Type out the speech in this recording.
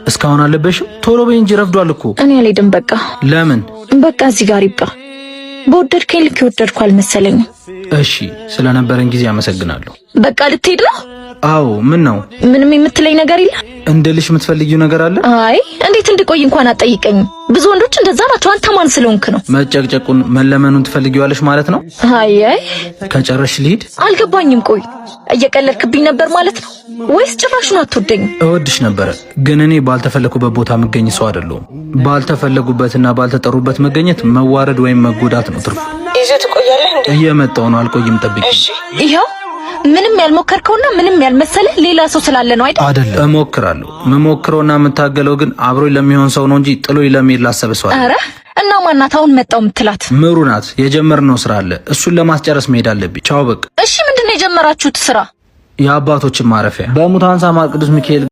እስካሁን አለበሽም? ቶሎ በይ እንጂ ረፍዷል እኮ። እኔ አልሄድም በቃ። ለምን? በቃ እዚህ ጋር ይብቃ። በወደድከኝ ልክ የወደድኩ አልመሰለኝም። እሺ ስለነበረን ጊዜ አመሰግናለሁ። በቃ ልትሄድ ነው? አዎ። ምን ነው? ምንም የምትለኝ ነገር የለ? እንድልሽ የምትፈልጊው ነገር አለ? አይ እንዴት እንድቆይ እንኳን አጠይቀኝም። ብዙ ወንዶች እንደዛ ናቸው። አንተ ማን ስለሆንክ ነው? መጨቅጨቁን መለመኑን ትፈልጊዋለሽ ማለት ነው? አይ ከጨረሽ ልሂድ? አልገባኝም። ቆይ እየቀለድክብኝ ነበር ማለት ነው ወይስ ጭራሹን አትወደኝም? እወድሽ ነበረ፣ ግን እኔ ባልተፈለኩበት ቦታ መገኘት ሰው አይደለሁም። ባልተፈለጉበትና ባልተጠሩበት መገኘት መዋረድ ወይም መጎዳት ነው ትርፉ። ይዘህ ትቆያለህ እንዴ? እየመጣሁ ነው። አልቆይም፣ ጠብቂ። እሺ ይሄው ምንም ያልሞከርከውና ምንም ያልመሰለ ሌላ ሰው ስላለ ነው አይደል? አይደለም፣ እሞክራለሁ። የምሞክረውና የምታገለው ግን አብሮኝ ለሚሆን ሰው ነው እንጂ ጥሎኝ ለመሄድ ላሰበ ሰው አይደለም። ኧረ እና ማናት አሁን መጣው የምትላት? ምሩ ናት። የጀመርነው ስራ አለ፣ እሱን ለማስጨረስ መሄድ አለብኝ። ቻው በቃ። እሺ ምንድነው የጀመራችሁት ስራ? የአባቶችን ማረፊያ በሙታን ሳማ ቅዱስ ሚካኤል